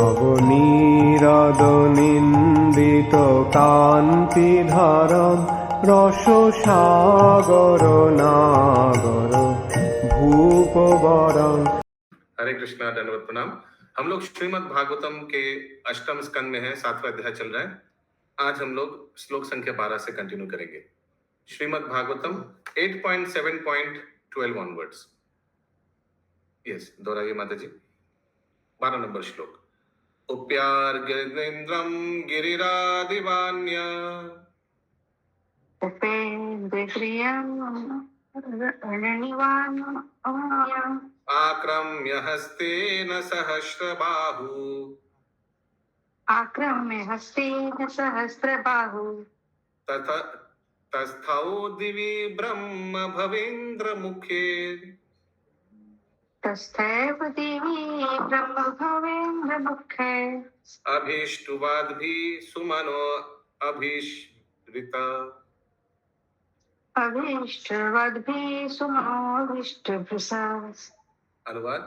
নবনীরদনিন্দিত কান্তিধারম রসসাগর নাগর ভূপবরং। हरे कृष्णा, दंडवत प्रणाम। हम लोग श्रीमद् भागवतम के अष्टम स्कंद में हैं, 7वां अध्याय चल रहा है। आज हम लोग श्लोक संख्या 12 से कंटिन्यू करेंगे। श्रीमद् भागवतम 8.7.12 ऑनवर्ड्स। यस, दोहराइए माता जी। 12 नंबर श्लोक। उप्यार्गेन्द्रम गिरिरादिवान्य आक्रम्य हस्तेन सहस्रबाहु तस्थौ दिवि ब्रह्म भवेन्द्र मुखे अभीष्टुवाद्भिः सुमनो अभीष्टृता। अनुवाद।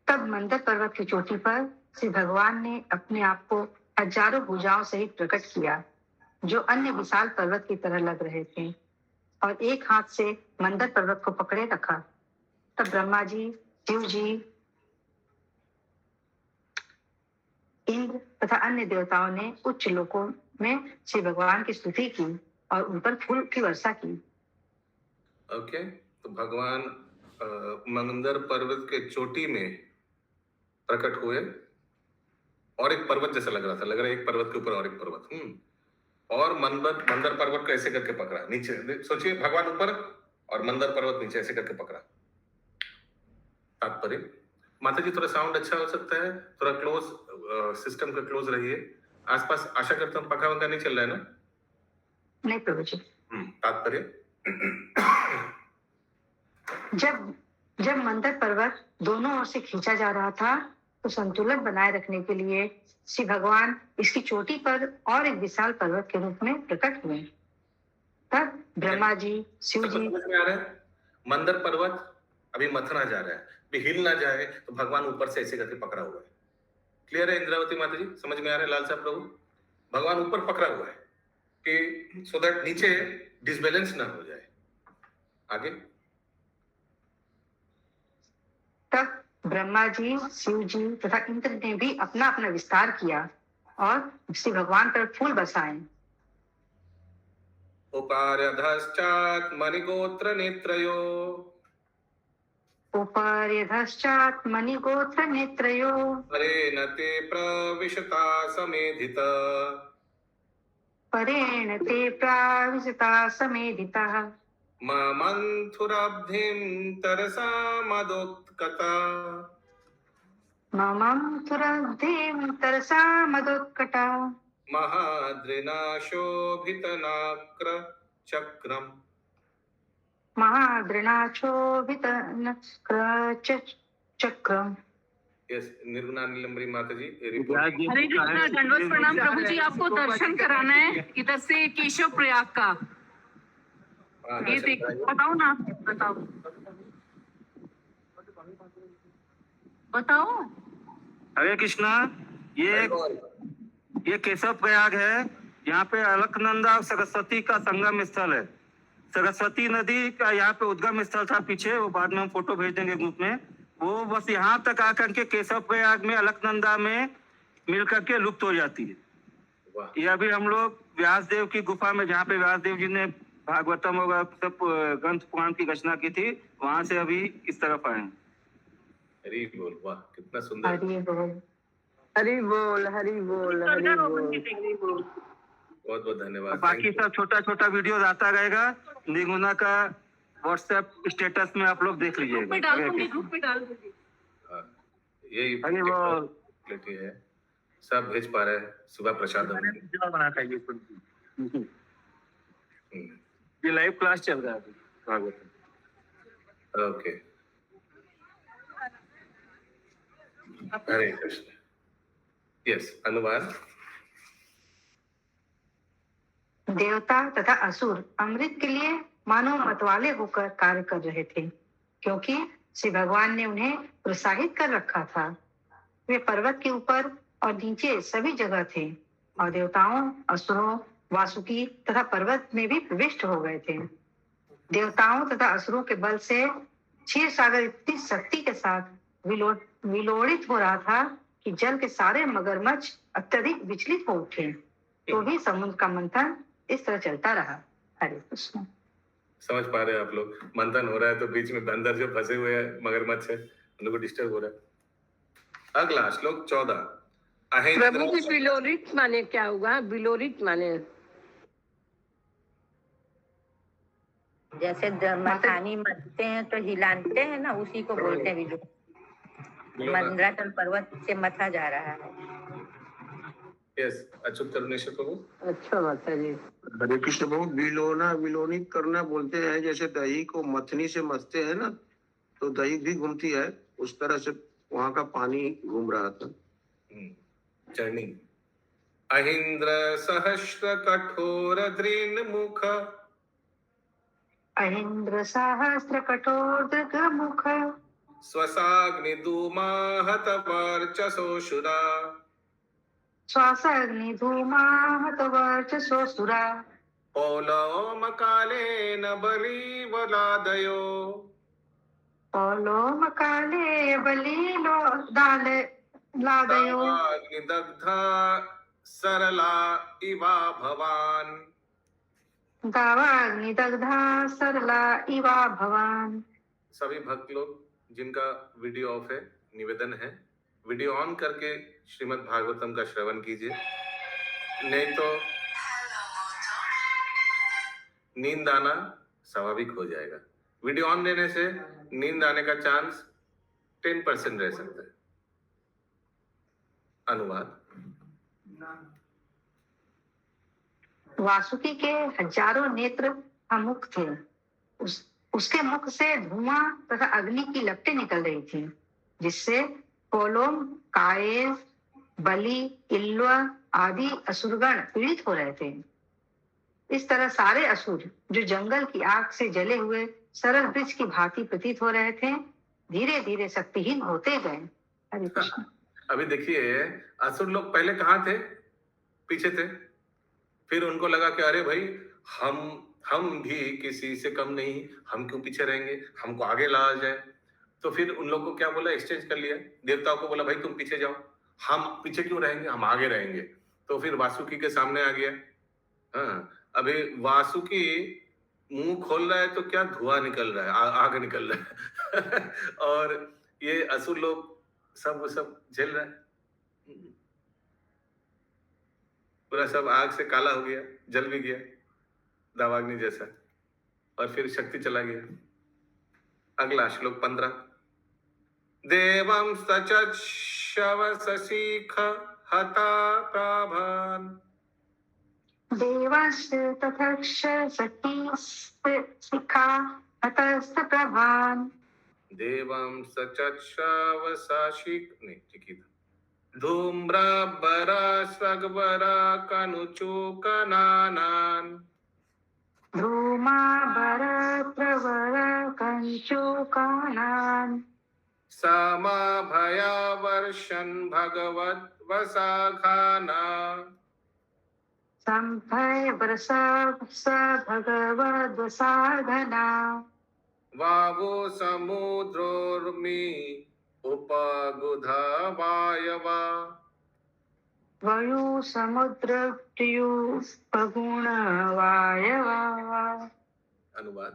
तब मंदर पर्वत की चोटी पर श्री भगवान ने अपने आप को हजारों भुजाओं सहित प्रकट किया, जो अन्य विशाल पर्वत की तरह लग रहे थे, और एक हाथ से मंदर पर्वत को पकड़े रखा। तब ब्रह्मा जी, शिव जी, इंद्र तथा अन्य देवताओं ने उच्च लोकों में श्री भगवान की स्तुति की और उन पर फूल की वर्षा की। ओके, तो भगवान मंदर पर्वत के चोटी में प्रकट हुए और एक पर्वत जैसा लग रहा था, लग रहा है एक पर्वत के ऊपर और एक पर्वत। और मंदर पर्वत को ऐसे करके पकड़ा, नीचे सोचिए, भगवान ऊपर और मंदर पर्वत नीचे ऐसे करके पकड़ा। तात्पर्य, माता जी थोड़ा साउंड अच्छा हो सकता है, थोड़ा क्लोज, सिस्टम के क्लोज रहिए आसपास। आशा करता हूँ पंखा वंखा नहीं चल रहा है ना? नहीं प्रभु जी। तात्पर्य, जब मंदर पर्वत दोनों ओर से खींचा जा रहा था, तो संतुलन बनाए रखने के लिए श्री भगवान इसकी चोटी पर और एक विशाल पर्वत के रूप में प्रकट हुए। तब ब्रह्मा जी, शिव जी, मंदर पर्वत अभी मथना जा रहा है, अभी हिल ना जाए, तो भगवान ऊपर से ऐसे करके पकड़ा हुआ है। क्लियर है इंद्रावती माता जी? समझ में आ रहा है लाल साहब प्रभु? भगवान ऊपर पकड़ा हुआ है कि सो दैट नीचे डिसबैलेंस ना हो जाए। आगे। तब ब्रह्मा जी, शिव जी तथा इंद्र ने भी अपना अपना विस्तार किया और श्री भगवान पर फूल बरसाए। उपार्यधश्चात् मणिगोत्र नेत्रयो परेण ते प्रविशता समेधितः ममंथुरब्धिं तरसा मदोत्कटा महाद्रिनाशोभितनाक्र चक्रम। यस, निर्गुणा नीलम्बरी माता जी। हरे कृष्णा, दंडवत प्रणाम प्रभु जी। आपको दर्शन कराना है इधर से केशव प्रयाग का। ये देखो, बताओ ना, बताओ। हरे कृष्णा, ये केशव प्रयाग है। यहाँ पे अलकनंदा और सरस्वती का संगम स्थल है। सरस्वती नदी का यहाँ पे उद्गम स्थल था पीछे, वो बाद में हम फोटो भेज देंगे ग्रुप में। वो बस यहाँ तक आकर के केशव प्रयाग में अलकनंदा में मिल करके लुप्त हो जाती है। ये अभी हम लोग व्यासदेव की गुफा में, जहाँ पे व्यासदेव जी ने भागवतम और सब ग्रंथ पुराण की रचना की थी, वहां से अभी इस तरफ आए हैं। हरि बोल, वाह कितना सुंदर। हरि बोल, हरि बोल, हरि बोल, हरि बोल। बहुत बहुत धन्यवाद। बाकी सब छोटा छोटा वीडियो आता रहेगा, निर्गुणा का व्हाट्सएप स्टेटस में आप लोग देख लीजिएगा। ग्रुप पे डाल दीजिए। यही टेक्नोलॉजी है, सब भेज पा रहे हैं। सुबह प्रसाद बना चाहिए। ये लाइव क्लास चल रहा है भागवत। ओके, हरे कृष्ण। यस, अनुवाद। देवता तथा असुर अमृत के लिए मानव मतवाले होकर कार्य कर रहे थे, क्योंकि श्री भगवान ने उन्हें प्रोत्साहित कर रखा था। वे पर्वत के ऊपर और नीचे सभी जगह थे और देवताओं, असुरों, वासुकी तथा पर्वत में भी प्रविष्ट हो गए थे। देवताओं तथा असुरों के बल से क्षीर सागर इतनी शक्ति के साथ विलोड़ित हो रहा था कि जल के सारे मगरमच्छ अत्यधिक विचलित हो उठे। तो भी समुद्र का मंथन इस तरह चलता रहा। हरे कृष्ण। समझ पा रहे हैं आप लोग? मंथन हो रहा है तो बीच में अंदर जो फंसे हुए हैं मगरमच्छ है उन लोगों को डिस्टर्ब हो रहा है। अगला श्लोक 14। प्रभु जी, बिलोरित माने क्या हुआ? बिलोरित माने जैसे मथानी मथते हैं तो हिलाते हैं ना, उसी को बोलते हैं बिलोर। मंदराचल पर्वत से मथा जा रहा है। यस, अच्युत करुणेश्वर प्रभु। अच्छा माता जी। हरे कृष्ण प्रभु, विलोना विलोनित करना बोलते हैं। जैसे दही को मथनी से मथते हैं ना, तो दही भी घूमती है, उस तरह से वहां का पानी घूम रहा था। चरणी। अहिंद्र सहस्र कठोर दृढ़ मुख। अहिंद्र सहस्र कठोर दृग मुख। स्वसाग्नि धूमाहत वर्चसोऽसुरा। श्वासाग्नि धूमाहत वर्चसोऽसुरा। पौलोम कालेन बलिवलादयो। पौलोम काले बलिलो लादयो। दावाग्निदग्धा सरला इवा भवान। दावाग्निदग्धा सरला इवा भवान। सभी भक्त लोग जिनका वीडियो ऑफ है, निवेदन है वीडियो ऑन करके श्रीमद् भागवतम का श्रवण कीजिए, नहीं तो नींद आना स्वाभाविक हो जाएगा। वीडियो ऑन रहने से नींद आने का चांस 10% रह सकता है। अनुवाद। वासुकी के हजारों नेत्र मुख थे। उसके मुख से धुआं तथा अग्नि की लपटें निकल रही थी, जिससे कोलोम, कायेस, बलि, इल्व आदि असुरगण पीड़ित हो रहे थे। इस तरह सारे असुर जो जंगल की आग से जले हुए सरल वृक्ष की भांति प्रतीत हो रहे थे, धीरे धीरे शक्तिहीन होते गए। हरे कृष्ण। अभी देखिए, असुर लोग पहले कहाँ थे? पीछे थे। फिर उनको लगा कि अरे भाई, हम भी किसी से कम नहीं, हम क्यों पीछे रहेंगे, हमको आगे लाया जाए। तो फिर उन लोगों को क्या बोला, एक्सचेंज कर लिया। देवताओं को बोला भाई तुम पीछे जाओ, हम पीछे क्यों रहेंगे, हम आगे रहेंगे। तो फिर वासुकी के सामने आ गया। हाँ, अभी वासुकी मुंह खोल रहा है तो क्या धुआं निकल रहा है, आग निकल रहा है और ये असुर लोग सब झेल रहा है। पूरा सब आग से काला हो गया, जल भी गया दावाग्नि जैसा, और फिर शक्ति चला गया। अगला श्लोक 15। देवं सचक्षव सशीख हता प्राभान। देवस्य तथक्ष शिखा हतस्त प्रभान। देवं सचक्षव सशीख नहीं, ठीक ही था। धूम्रबरा स्वगबरा कनुचूकनानान। धूमाभरप्रवर कंचुकानान। समाभयावर्षन् भगवत वसाखाना। संभय वर्ष भगवद साधना। वावो समुद्रोर्मी उपगुधा वायवा। वायु समुद्र पगुण वायवा। अनुवाद।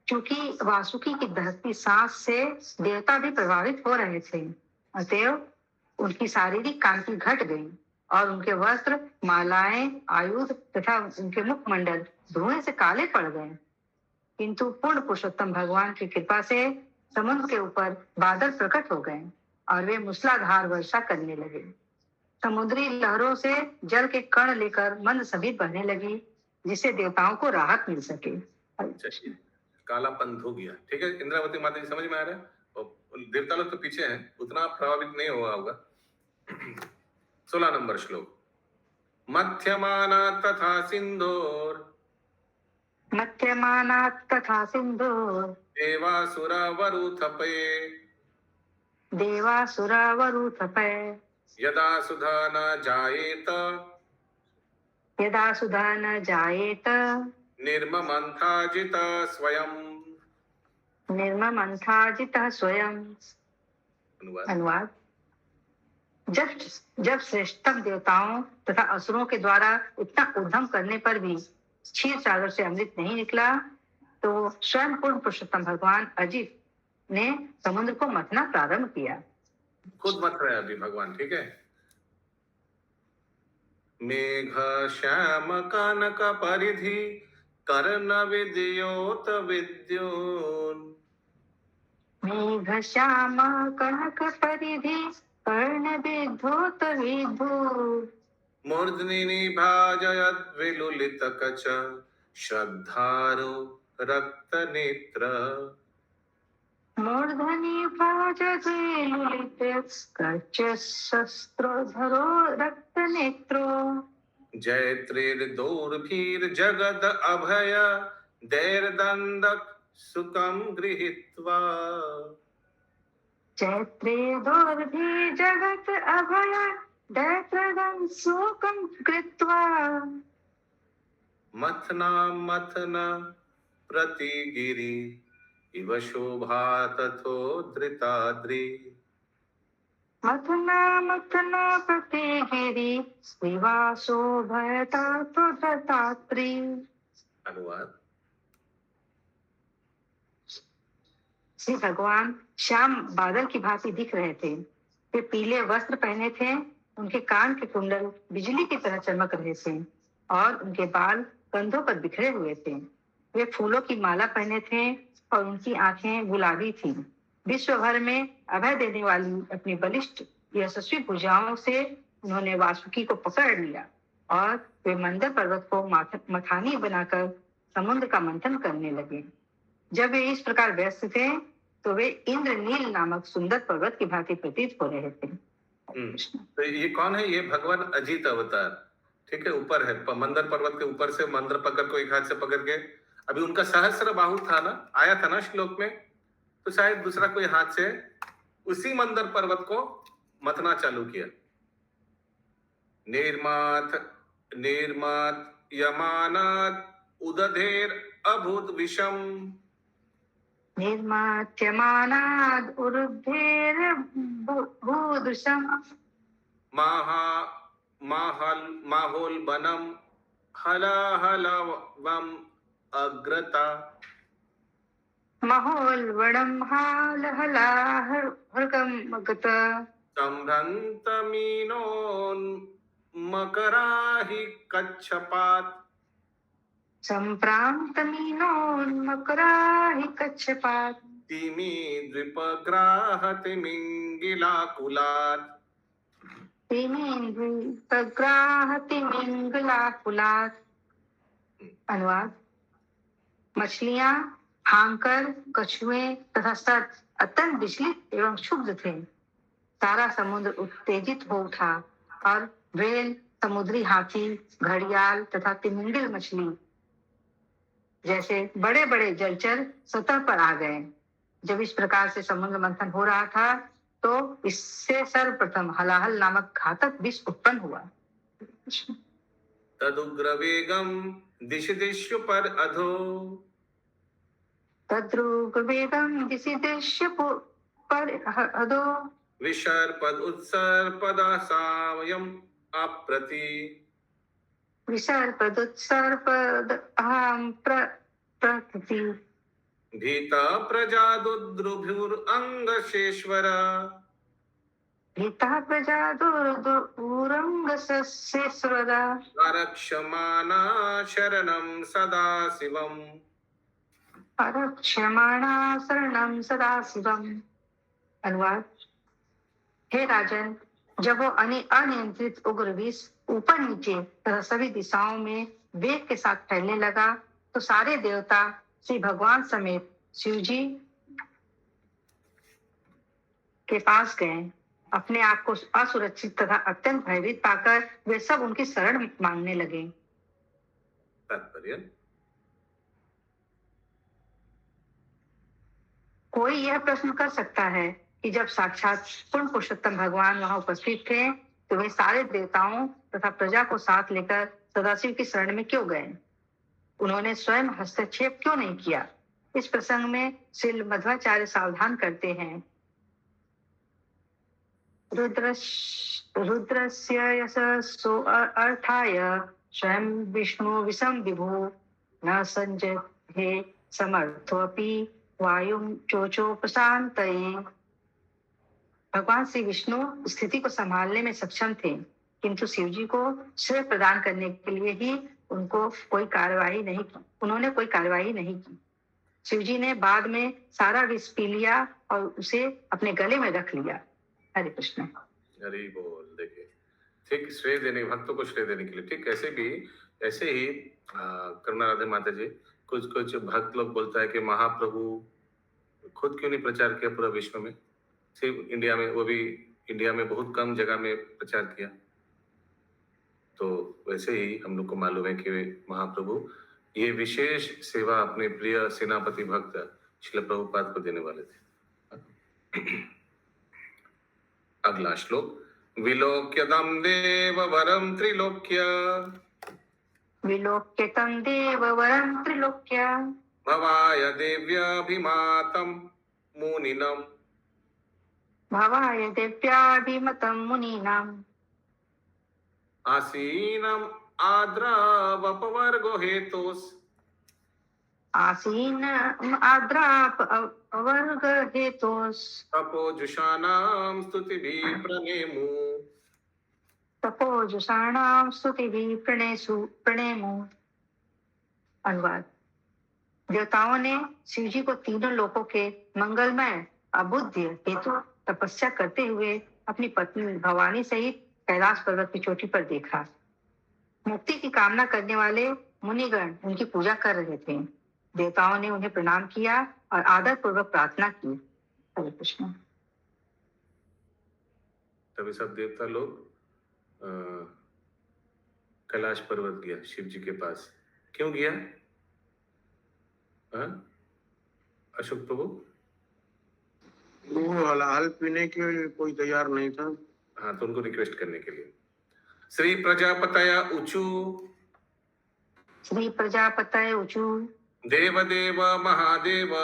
क्योंकि वासुकी की दहकती सांस से देवता भी प्रभावित हो रहे थे, अतएव उनकी शारीरिक कांति घट गई और उनके वस्त्र, मालाएं, आयुध तथा उनके मुखमंडल धुएं से काले पड़ गए। किंतु पूर्ण पुरुषोत्तम भगवान की कृपा से समुद्र के ऊपर बादल प्रकट हो गए और वे मूसलाधार वर्षा करने लगे। समुद्री लहरों से जल के कण लेकर मंद सभी बहने लगी, जिससे देवताओं को राहत मिल सके। काला पंथ हो गया। ठीक है इंद्रावती माता जी, समझ में आ रहा है? और देवता लोग तो पीछे हैं, उतना प्रभावित नहीं हुआ होगा। 16 नंबर श्लोक। मध्यमाना तथा सिंधोर। मत्यमानात् तथा सिन्धु देवासुरवरुथपे देवासुरवरुथपे यदा सुधा न जायेत यदा सुधा न जायेत निर्ममन्थाजित स्वयं। निर्ममन्थाजितः स्वयं। अनुवाद। अनुवाद। जब श्रेष्ठतम देवताओं तथा असुरों के द्वारा इतना उद्यम करने पर भी क्षीर सागर से अमृत नहीं निकला, तो स्वयं पूर्ण पुरुषोत्तम भगवान अजित ने समुद्र को मथना प्रारंभ किया। खुद मत रहे अभी भगवान, ठीक है। मेघ श्याम कनक परिधि कर्ण विद्योत विद्योन। मेघ श्याम कनक परिधि कर्ण विद्योत विद्युत्। मूर्ध्नि भाजयत् विलुलित कच श्रद्धारो रक्त नेत्र। मूर्धनि भाजते ललित कच शस्त्रधरो रक्तनेत्रो। जयत्रीर्दौर्भिर्जगद अभय दैर्दण्डक सुखं गृहीत्वा। चैत्रे दोर्भि जगत अभय दैत्रदं शोकं कृत्वा। मथना मथना प्रतिगिरि इव शोभा तथो धृताद्रि। मथना मथना प्रतिगिरि विवा शोभयता प्रदतात्री। अनुवाद। श्री भगवान श्याम बादल की भांति दिख रहे थे। वे पीले वस्त्र पहने थे, उनके कान के कुंडल बिजली की तरह चमक रहे थे और उनके बाल कंधों पर बिखरे हुए थे। वे फूलों की माला पहने थे और उनकी आंखें गुलाबी थीं। विश्व भर में अभय देने वाली अपनी बलिष्ठ यशस्वी भुजाओं से उन्होंने वासुकी को पकड़ लिया और वे मंदर पर्वत को मथानी बनाकर समुद्र का मंथन करने लगे। जब वे इस प्रकार व्यस्त थे तो वे इंद्रनील नामक सुंदर पर्वत की भांति प्रतीत हो रहे थे। तो ये कौन है? ये भगवान अजित अवतार, ठीक है। ऊपर है मंदर पर्वत के ऊपर से मंदर पकड़ को एक हाथ से पकड़ के, अभी उनका सहस्र बाहु था ना, आया था ना श्लोक में, तो शायद दूसरा कोई हाथ से उसी मंदर पर्वत को मथना चालू किया। निर्मात यमानात उदधेर अभूत विषम। निर्मात्यमानाद् उरुद्धेर भूदृशम्। माहोल बनम हलाहलवम अग्रता। महोल वणम हालहलाहर्गम अगत। संभ्रंत मीनोन मकराहि कच्छपात। सम्प्रान्तमीनोन्मकराहि कच्छपात्। तिमी द्विपग्राहतिमिङ्गिलाकुलात्। तिमिङ्गिलाकुलात्। अनुवाद। मछलियां, हांकर, कछुए तथा सर्प अत्यंत विचलित एवं क्षुब्ध थे। सारा समुद्र उत्तेजित हो उठा और व्हेल, समुद्री हाथी, घड़ियाल तथा तिमिंगिल मछली जैसे बड़े बड़े जलचर सतह पर आ गए। जब इस प्रकार से समुद्र मंथन हो रहा था तो इससे सर्वप्रथम हलाहल नामक घातक विष उत्पन्न हुआ। तदुग्रवेगम दिशि दिश्य पर अधो। तद्रुग्रवेगम दिशि दिश्य पर अधो। विसर्पद उत्सर्पदासावयम अप्रति। विसर्पदुत्सर्पद अहं प्रकृति। भीता प्रजादुद्रुभुरंगशेश्वर। भीता प्रजादुर्दुरंगशेश्वर। आरक्षमाना शरणं सदा शिवम्। आरक्षमाणा शरणं सदा शिवम्। अनुवाद। हे राजन, जब वो अनियंत्रित उग्र विष ऊपर नीचे तथा सभी दिशाओं में वेग के साथ फैलने लगा तो सारे देवता श्री भगवान समेत शिव जी के पास गए। अपने आप को असुरक्षित तथा अत्यंत भयभीत पाकर वे सब उनकी शरण मांगने लगे। तात्पर्य कोई यह प्रश्न कर सकता है कि जब साक्षात पूर्ण पुरुषोत्तम भगवान वहां उपस्थित थे तो वे सारे देवताओं तथा प्रजा को साथ लेकर सदाशिव की शरण में क्यों गए? उन्होंने स्वयं हस्तक्षेप क्यों नहीं किया? इस प्रसंग में श्री मध्वाचार्य सावधान करते हैं। रुद्रस्य यशसो अर्थाय स्वयं विष्णु विषम विभु न संजहे समर्थोपि वायुं चोचो प्रशांतये। भगवान श्री विष्णु स्थिति को संभालने में सक्षम थे, किंतु शिव जी को श्रेय प्रदान करने के लिए ही उन्होंने कोई कार्रवाई नहीं की। शिव जी ने बाद में सारा विष पी लिया और उसे अपने गले में रख लिया। हरे कृष्ण। हरि बोल। देखिए, ठीक श्रेय देने, भक्तों को श्रेय देने के लिए, ठीक ऐसे ही करुणा राधे माता जी, कुछ भक्त लोग बोलता है कि महाप्रभु खुद क्यों नहीं प्रचार किया पूरा विश्व में, सिर्फ इंडिया में, वो भी इंडिया में बहुत कम जगह में प्रचार किया। तो वैसे ही हम लोग को मालूम है कि महाप्रभु ये विशेष सेवा अपने प्रिय सेनापति भक्त श्रील प्रभुपाद को देने वाले थे। अगला श्लोक, विलोक्यतम देव वरम त्रिलोक्य, विलोक्यतम देव वरम त्रिलोक्य, भवाय देव्याभिमातम मुनिनम, भवाय देव्याभिमतं मुनीनाम्, आसीनम आद्रावपवर्गो हेतोस, आसीन आद्रापवर्ग हेतोस, तपोजुषाणां स्तुतिभिः प्रणेमु, तपोजुषाणां स्तुतिभिः प्रणेमु। अनुवाद। देवताओं ने शिव जी को तीनों लोकों के मंगलमय अबुद्ध हेतु तपस्या करते हुए अपनी पत्नी भवानी सहित कैलाश पर्वत की चोटी पर देखा। मुक्ति की कामना करने वाले मुनिगण उनकी पूजा कर रहे थे। देवताओं ने उन्हें प्रणाम किया और आदर पूर्वक प्रार्थना की। हरे कृष्ण। तभी सब देवता लोग कैलाश पर्वत गया शिव जी के पास। क्यों गया? अशोक प्रभु, वो हलाल पीने के लिए कोई तैयार नहीं था। हाँ, तो उनको रिक्वेस्ट करने के लिए। श्री प्रजापतय ऊचु, श्री प्रजापतय ऊचु, देवदेव महादेव,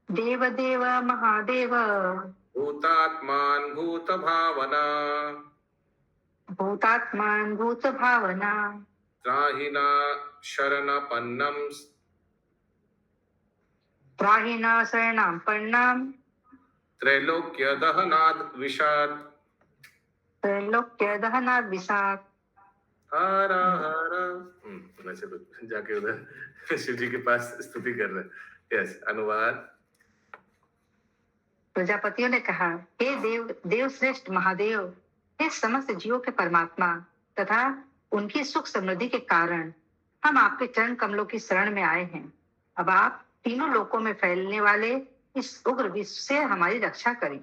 देवदेव महादेव, भूतात्मान भूत भावना, भूतात्मान भूत भावना, त्राहिना शरणपन्नम, त्राहिना शरणापन्नम, त्रैलोक्य दहनाद विषाद, त्रैलोक्य दहनाद विषाद। हरा हरा। वैसे तो जाके उधर शिव जी के पास स्तुति कर रहे। यस, अनुवाद। प्रजापतियों ने कहा, हे देव श्रेष्ठ महादेव, हे समस्त जीवों के परमात्मा तथा उनकी सुख समृद्धि के कारण, हम आपके चरण कमलों की शरण में आए हैं। अब आप तीनों लोकों में फैलने वाले इस उग्र विष से हमारी रक्षा करें।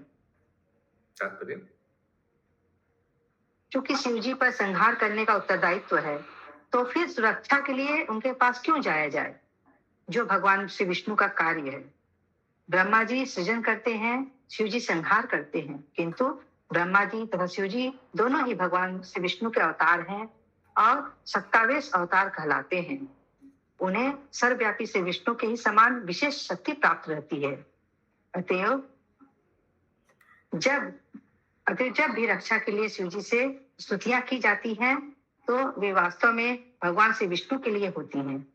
चूंकि शिव जी पर संहार करने का उत्तरदायित्व है, तो फिर सुरक्षा के लिए उनके पास क्यों जाया जाए, जो भगवान श्री विष्णु का कार्य है। ब्रह्मा जी सृजन करते हैं, शिव जी संहार करते हैं, किंतु ब्रह्मा जी तथा शिव जी दोनों ही भगवान श्री विष्णु के अवतार हैं और सत्तावेश अवतार कहलाते हैं। उन्हें सर्वव्यापी से विष्णु के ही समान विशेष शक्ति प्राप्त रहती है। अतएव जब भी रक्षा के लिए शिव जी से स्तुतियां की जाती हैं, तो वे वास्तव में भगवान श्री विष्णु के लिए होती हैं,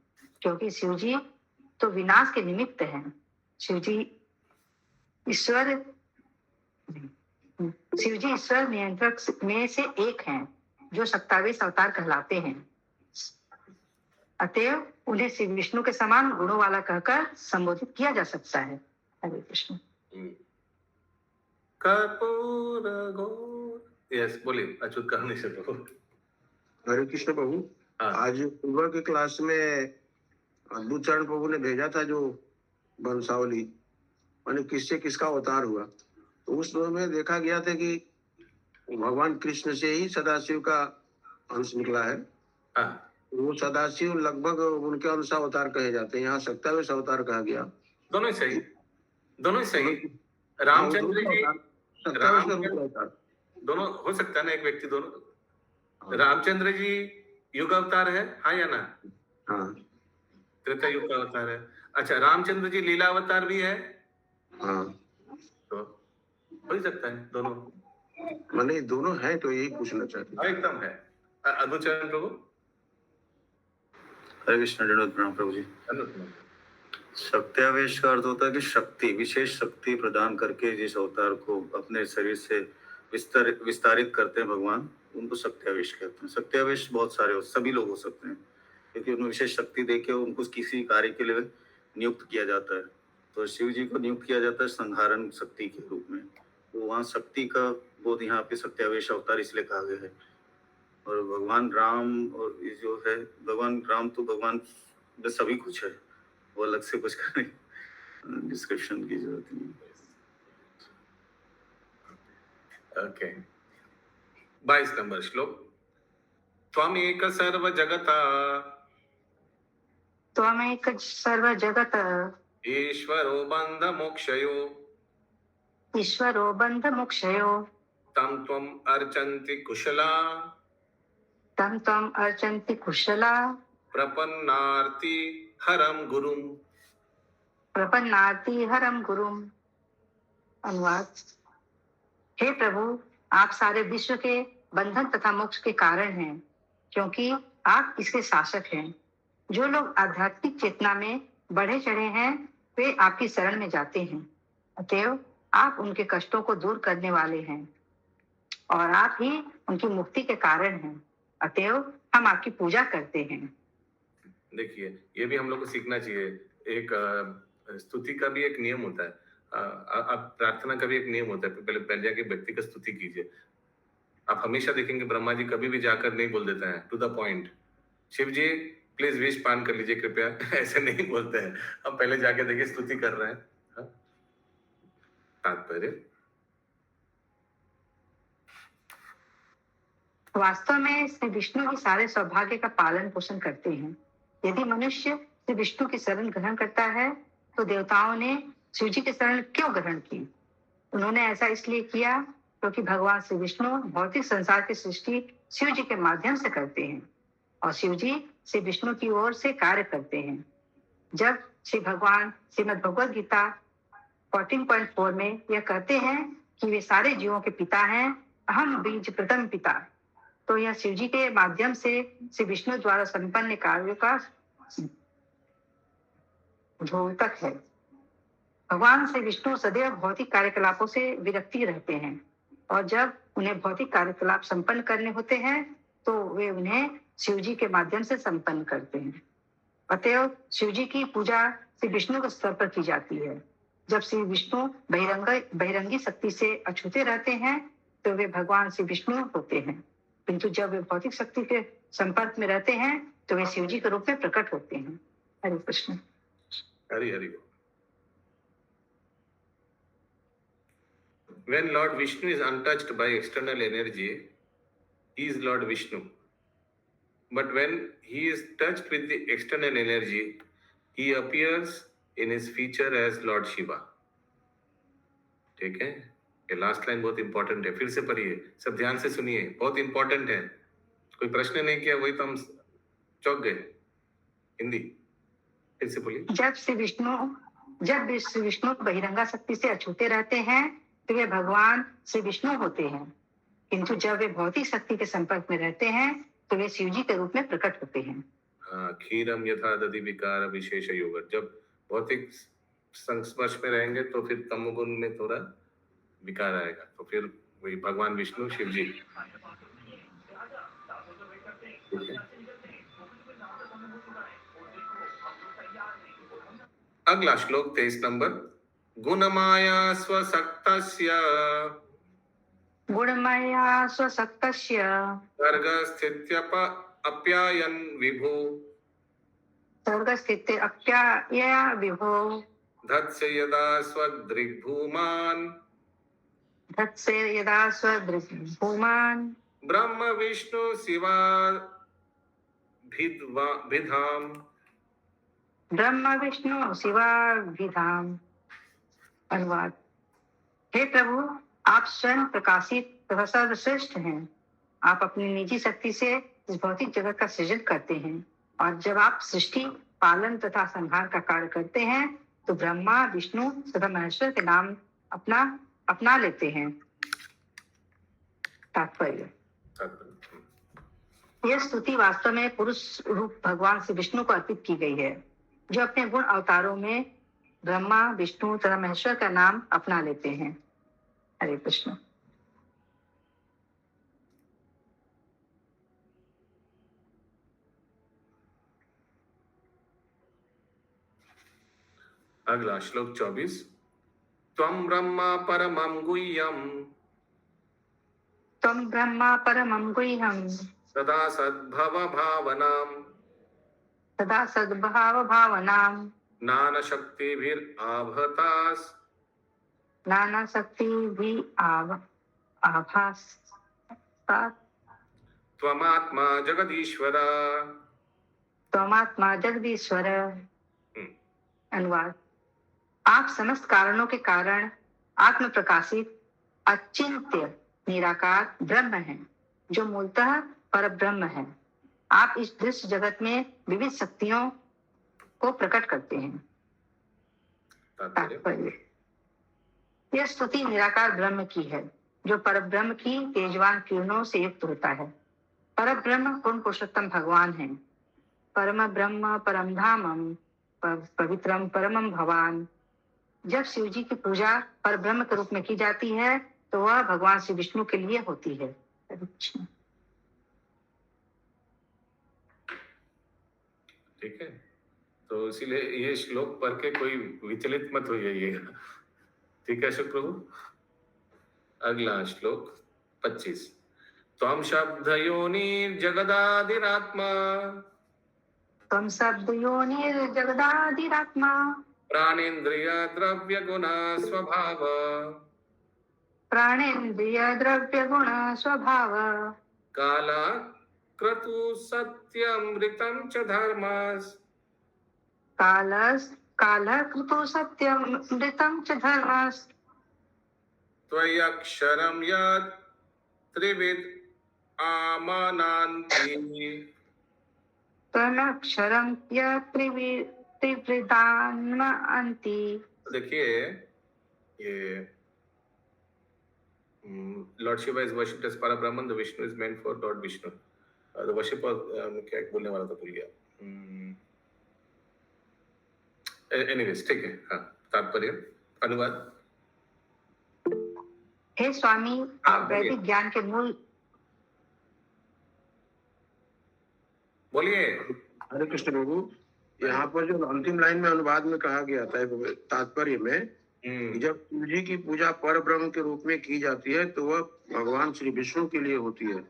क्योंकि शिव जी तो विनाश के निमित्त हैं। शिव जी ईश्वर नियंत्रक में से एक हैं, जो सत्तावेश अवतार कहलाते हैं। अतएव उन्हें श्री विष्णु के समान गुणों वाला कहकर संबोधित किया जा सकता है। हरे कृष्ण। कर्पूर गौर। यस, बोलिए अच्युत कहानी से प्रभु। हरे कृष्ण प्रभु। आज सुबह की क्लास में अद्भुत चरण प्रभु ने भेजा था जो वंशावली, माने किससे किसका अवतार हुआ। तो उस में देखा गया था कि भगवान कृष्ण से ही सदाशिव का अंश निकला है। वो सदाशिव लगभग उनके अंश अवतार कहे जाते हैं। यहाँ सत्तावेश अवतार कहा गया। दोनों ही सही, दोनों ही सही। रामचंद्र जी, 27 का रूप रहता है। दोनों हो सकता है ना, एक व्यक्ति दोनों। रामचंद्र जी युग अवतार है, हाँ या ना? हाँ त्रेता युग का अवतार है। अच्छा, रामचंद्र जी लीला अवतार भी है, हाँ, तो हो ही सकता है दोनों। मैंने दोनों है तो यही पूछना चाहती हाँ, एकदम है। अधुचरण प्रभु। हरे कृष्ण, दंडवत प्रणाम प्रभु जी। शक्त्यावेश का अर्थ होता है कि शक्ति, विशेष शक्ति प्रदान करके जिस अवतार को अपने शरीर से विस्तारित करते हैं भगवान, उनको शक्त्यावेश कहते हैं। शक्त्यावेश बहुत सारे सभी लोग हो सकते हैं, क्योंकि उन्हें विशेष शक्ति देके उनको किसी कार्य के लिए नियुक्त किया जाता है। तो शिव जी को नियुक्त किया जाता है संहारण शक्ति के रूप में। तो वहाँ शक्ति का बोध यहाँ पे शक्त्यावेश अवतार इसलिए कहा गया है। और भगवान राम और ये जो है, भगवान राम तो भगवान में सभी कुछ है, वो अलग से कुछ करने डिस्क्रिप्शन की जरूरत नहीं। ओके, 22 नंबर श्लोक। त्वमेक सर्व जगता, त्वमेक सर्व जगत, ईश्वरो बंध मोक्षयो, ईश्वरो बंध मोक्षयो, तं त्वम् अर्चन्ति कुशला, तं त्वम् अर्चन्ति कुशला, प्रपन्नार्ति हरम गुरुम। प्रपन्नाति हरम गुरुम। अनुवाद। हे प्रभु, आप सारे विश्व के बंधन तथा मोक्ष के कारण हैं, क्योंकि आप इसके शासक हैं। जो लोग आध्यात्मिक चेतना में बढ़े चढ़े हैं, वे आपकी शरण में जाते हैं। अतएव आप उनके कष्टों को दूर करने वाले हैं और आप ही उनकी मुक्ति के कारण हैं। अतएव हम आपकी पूजा करते हैं। देखिए, ये भी हम लोग को सीखना चाहिए। एक स्तुति का भी एक नियम होता है, आप प्रार्थना का भी एक नियम होता है। पहले जाके व्यक्ति का स्तुति कीजिए। आप हमेशा देखेंगे ब्रह्मा जी कभी भी जाकर नहीं बोल देते हैं to the point, Shiv ji please विष पान कर लीजिए कृपया, ऐसे नहीं बोलते हैं। हम पहले जाके देखिए स्तुति कर रहे हैं। तात्पर्य वास्तव में श्री विष्णु ही सारे सौभाग्य का पालन पोषण करते हैं। यदि मनुष्य श्री विष्णु की शरण ग्रहण करता है, तो देवताओं ने शिव जी की शरण क्यों ग्रहण की? उन्होंने ऐसा इसलिए किया क्योंकि भगवान श्री विष्णु भौतिक संसार की सृष्टि शिव जी के माध्यम से करते हैं और शिव जी श्री विष्णु की ओर से कार्य करते हैं। जब श्री भगवान श्रीमद् भगवद गीता 14.4 में यह कहते हैं कि वे सारे जीवों के पिता हैं, अहम बीज प्रथम पिता, तो यह शिव जी के माध्यम से श्री विष्णु द्वारा संपन्न कार्यों का द्योतक है। भगवान श्री विष्णु सदैव भौतिक कार्यकलापों से विरक्ति रहते हैं और जब उन्हें भौतिक कार्यकलाप संपन्न करने होते हैं तो वे उन्हें शिव जी के माध्यम से संपन्न करते हैं। अतएव शिव जी की पूजा श्री विष्णु के स्तर पर की जाती है। जब श्री विष्णु बहिरंगी शक्ति से अछूते रहते हैं तो वे भगवान श्री विष्णु होते हैं, किंतु जब वे भौतिक शक्ति के संपर्क में रहते हैं तो वे शिव जी के रूप में प्रकट होते हैं। हरे Krishna. Hari Hari. When Lord Vishnu is untouched by external energy, he is Lord Vishnu. But when he is touched with the external energy, he appears in his feature as Lord Shiva. ठीक है, ये लास्ट लाइन बहुत important है, फिर से पढ़िए, सब ध्यान से सुनिए, बहुत इंपॉर्टेंट है। कोई प्रश्न नहीं किया वही तो हम चौंक गए। हिंदी फिर से बोलिए। जब श्री विष्णु बहिरंगा शक्ति से अछूते रहते हैं तो वे भगवान श्री विष्णु होते हैं, किंतु जब वे भौतिक शक्ति के संपर्क में रहते हैं तो वे शिव जी के रूप में प्रकट होते हैं। हाँ, क्षीरम यथा दधि विकार विशेष योग। जब भौतिक संस्पर्श में रहेंगे तो फिर तमोगुण में थोड़ा विकार आएगा, तो फिर वही भगवान विष्णु शिव जी। अगला श्लोक 23 नंबर। गुणमाया स्वसक्तस्य, गुणमाया स्वसक्तस्य, सर्गस्थित्यप अप्यायन विभो, सर्गस्थित्य अप्याय विभो, धत्से यदा स्वदृग्भूमान्, धत्से यदा स्वदृग्भूमान्, ब्रह्म विष्णु शिवा भिधाम, ब्रह्म विष्णु शिवाभिधाम। अनुवाद। हे प्रभु, आप स्वयं प्रकाशित तथा सर्वश्रेष्ठ हैं। आप अपनी निजी शक्ति से इस भौतिक जगत का सृजन करते हैं, और जब आप सृष्टि, पालन तथा संहार का कार्य करते हैं तो ब्रह्मा, विष्णु तथा महेश्वर के नाम अपना लेते हैं। तात्पर्य। यह स्तुति वास्तव में पुरुष रूप भगवान श्री विष्णु को अर्पित की गई है, जो अपने गुण अवतारों में ब्रह्मा, विष्णु तथा महेश्वर का नाम अपना लेते हैं। हरे कृष्ण। अगला श्लोक 24। त्वं ब्रह्मा परमं गुह्यं त्वं ब्रह्मा परमं गुह्यं सदा सद्भव भावनां नानाशक्तिभिराभतास् त्वमात्मा जगदीश्वर। अनुवाद। आप समस्त कारणों के कारण आत्म प्रकाशित अचिंत्य निराकार ब्रह्म हैं, जो मूलतः परब्रह्म है। आप इस दृश्य जगत में विविध शक्तियों को प्रकट करते हैं। तात्पर्य। यह स्तुति निराकार ब्रह्म की है, जो परब्रह्म की तेजवान किरणों से युक्त होता है। परब्रह्म पूर्ण पुरुषोत्तम भगवान है। परम ब्रह्म परम धामम पवित्रम परमम भवान। जब शिव जी की पूजा परब्रह्म के रूप में की जाती है तो वह भगवान श्री विष्णु के लिए होती है। ठीक है, तो इसीलिए ये श्लोक पढ़ के कोई विचलित मत होइएगा। ठीक है अशोक प्रभु। अगला श्लोक 25। त्वं शब्दयोनिर्जगदादिरात्मा त्वं शब्दयोनिर्जगदादिरात्मा प्राणेन्द्रिय द्रव्य गुण स्वभाव काल क्रतु सत्यमृतं च धर्मस् त्वय्यक्षरं यत् त्रिविद् आमनान्ति। देखिए, ये Lord Shiva is worshipped as Parabrahman. The Vishnu is meant for Lord Vishnu. The worship of क्या बोलने वाला था भूल गया। Anyways, ठीक है। हाँ, तात्पर्य। अनुवाद। हे स्वामी, आप वैदिक ज्ञान के मूल। बोलिए। हरे कृष्ण प्रभु, यहाँ पर जो अंतिम लाइन में अनुवाद में कहा गया था तात्पर्य में, जब शिव जी की पूजा पर ब्रह्म के रूप में की जाती है तो वह भगवान श्री विष्णु के लिए होती है।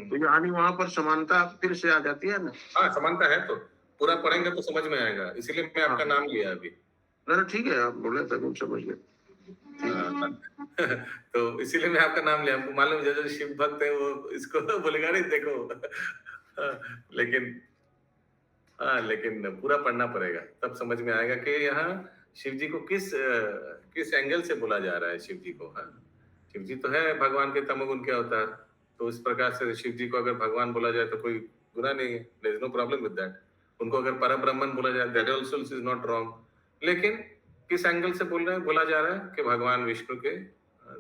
तो यानी वहाँ पर समानता फिर से आ जाती है ना। हाँ, समानता है, तो पूरा पढ़ेंगे तो समझ में आएगा, इसीलिए मैं आपका नाम लिया अभी। ना ठीक है, आप बोले तब हम समझ गए। तो इसीलिए मैं आपका नाम लिया। हमको मालूम जो शिव भक्त है वो इसको बोलेगा नहीं, देखो। लेकिन पूरा पढ़ना पड़ेगा, तब समझ में आएगा कि यहाँ शिव जी को किस एंगल से बोला जा रहा है। शिव जी को, हाँ, शिव जी तो है भगवान के तमोगुण के अवतार, तो इस प्रकार से शिव जी को अगर भगवान बोला जाए तो कोई गुनाह नहीं है। There is no problem with that. उनको अगर परब्रह्मन बोला जाए, that also is not wrong. लेकिन किस एंगल से बोला जा रहा है कि भगवान विष्णु के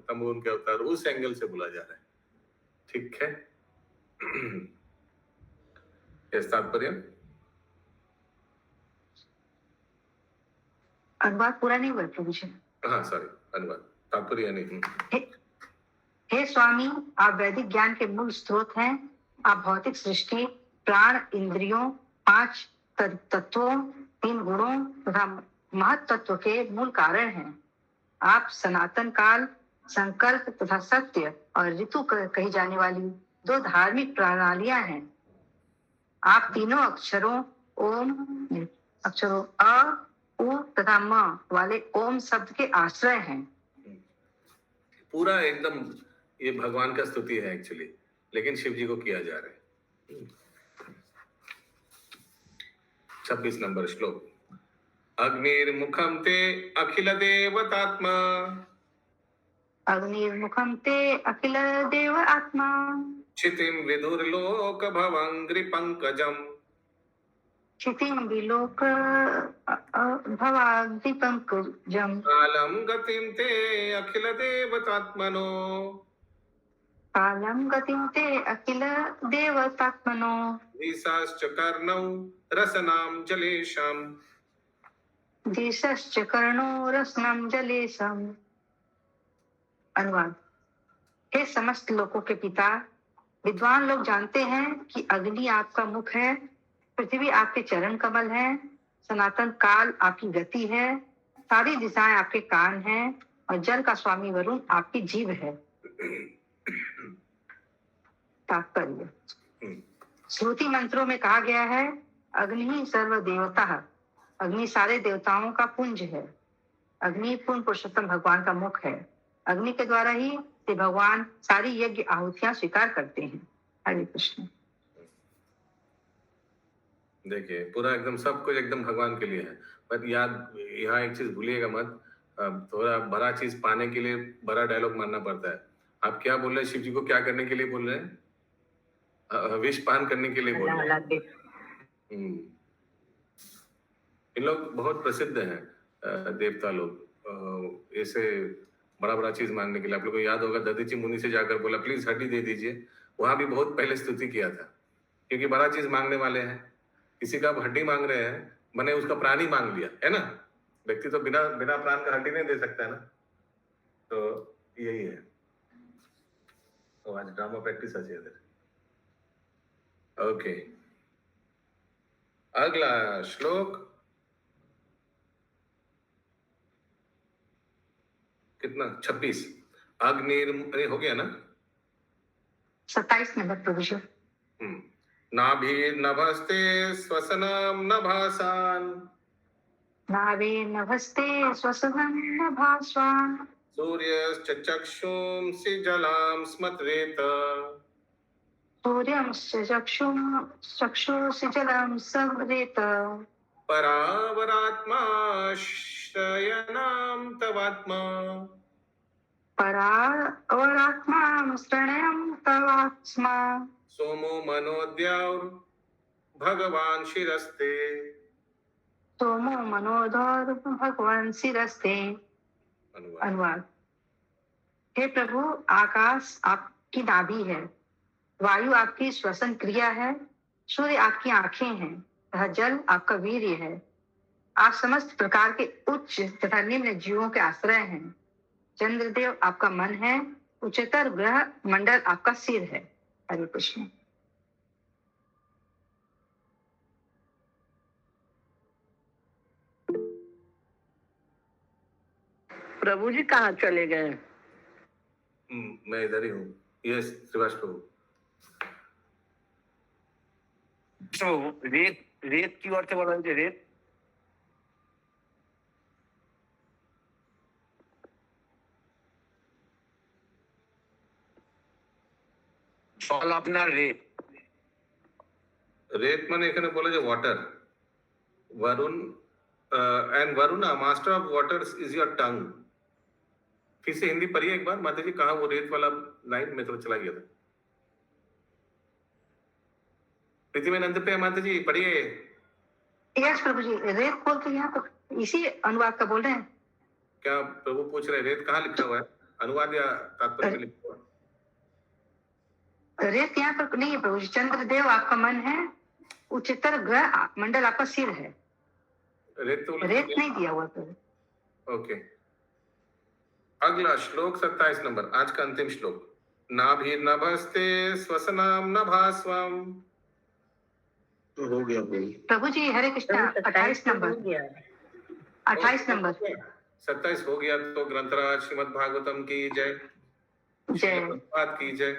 तमोगुण के अवतार, उस एंगल से बोला जा रहा है। ठीक है। तात्पर्य। अनुवाद पूरा नहीं हुआ प्रभु जी। हाँ सॉरी, अनुवाद तात्पर्य नहीं। हे स्वामी, आप वैदिक ज्ञान के मूल स्रोत हैं। आप भौतिक सृष्टि, प्राण, इंद्रियों, 5 तत्वों, 3 गुणों तथा महत तत्व के मूल कारण हैं। आप सनातन काल, संकल्प तथा सत्य और ऋतु कही जाने वाली 2 धार्मिक प्रणालियां हैं। आप तीनों अक्षरों अ, उ तथा म वाले ओम शब्द के आश्रय हैं। पूरा एकदम ये भगवान का स्तुति है एक्चुअली, लेकिन शिव जी को किया जा रहा है। 26 नंबर श्लोक। अग्निर्मुखम ते अखिल देवतात्मा अग्निर्मुखम ते अखिल देव आत्मा क्षितिम विदुर्लोक भवंग्रि पंकजम क्षितिं विलोक भवाग्नि पंकजम कालम गतिम ते अखिल देवतात्मनो कालं गतिं ते अखिल देवतात्मनो दिशाश्च कर्णौ रसनाम जलेशम दिशश्च कर्णो रसनं जलेशम। अनुवाद। हे समस्त लोकों के पिता, विद्वान लोग जानते हैं कि अग्नि आपका मुख है, पृथ्वी आपके चरण कमल है, सनातन काल आपकी गति है, सारी दिशाएं आपके कान हैं और जल का स्वामी वरुण आपकी जीभ है। तात्पर्य। श्रुति मंत्रों में कहा गया है, अग्नि ही सर्व देवता, अग्नि सारे देवताओं का पुंज है। अग्नि पूर्ण पुरुषोत्तम भगवान का मुख है। अग्नि के द्वारा ही से भगवान सारी यज्ञ आहुतियां स्वीकार करते हैं। हरे कृष्ण। देखिए पूरा एकदम सब कुछ एकदम भगवान के लिए है। पर याद यहाँ एक चीज भूलिएगा मत, थोड़ा बड़ा चीज पाने के लिए बड़ा डायलॉग मानना पड़ता है। आप क्या बोल रहे हैं? शिव जी को क्या करने के लिए बोल रहे हैं? विष पान करने के लिए बोल रहे हैं। इन लोग बहुत प्रसिद्ध हैं देवता लोग, ऐसे बड़ा बड़ा चीज मांगने के लिए। आप लोगों को याद होगा दधीची मुनि से जाकर बोला प्लीज हड्डी दे दीजिए, वहां भी बहुत पहले स्तुति किया था, क्योंकि बड़ा चीज मांगने वाले हैं। किसी का आप हड्डी मांग रहे हैं, मैंने उसका प्राण ही मांग लिया है ना। व्यक्ति तो बिना बिना प्राण का हड्डी नहीं दे सकता है ना। तो यही है। तो आज ड्रामा प्रैक्टिस है इधर। ओके, अगला श्लोक कितना? 26। अग्नि हो गया ना? 27 नंबर प्रभु जी। नाभिर्नभस्ते स्वसनम नभासान नाभिर्नभस्ते स्वसनं नभास्वान् सूर्यश्च चक्षुंसि जलां स्मत्रेत सूर्यंश्च चक्षुषि जलं स्मरेत परावरात्मा श्रयणां तवात्मा परावरात्मां शरणं तवात्मा सोमो मनोद्याौर् भगवान शिरस्ते सोमो मनोधर भगवान शिरस्ते। अनुवाद। हे प्रभु, आकाश आपकी नाभि है, वायु आपकी श्वसन क्रिया है, सूर्य आपकी आंखें हैं तथा जल आपका वीर्य है। आप समस्त प्रकार के उच्च तथा निम्न जीवों के आश्रय हैं। चंद्रदेव आपका मन है, उच्चतर ग्रह मंडल आपका सिर है। हरे कृष्ण। प्रभु जी कहाँ चले गए? मैं इधर ही हूँ। यस श्रीवास प्रभु। तो रेत की ओर से बोल रहे थे। रेत सवाल अपना रेत माने এখানে बोला जो water. Varun and Varuna master of waters is your tongue. फिर से हिंदी पढ़िए एक बार माता जी। कहाँ वो रेत वाला लाइन में थोड़ा चला गया था। पृथ्वीनंद पे माता जी पढ़िए। यस प्रभु जी, रेत बोल के यहाँ पर इसी अनुवाद का बोल रहे हैं क्या? प्रभु पूछ रहे रेत कहाँ लिखा हुआ है? अनुवाद या तात्पर्य में लिखा हुआ है? रेत यहाँ पर नहीं है प्रभु जी। चंद्रदेव आपका मन है, उच्चतर ग्रह मंडल आपका सिर है। रेत तो रेत नहीं दिया हुआ प्रभु। ओके, अगला श्लोक 27 नंबर, आज का अंतिम श्लोक। नाभिर्नभस्ते स्वसनाम नभास्वम। तो हो गया प्रभु। प्रभु जी हरे कृष्णा। 28 नंबर। 28 नंबर 27 हो गया। तो ग्रंथराज श्रीमद् भागवतम की जय, जय। बात की जय।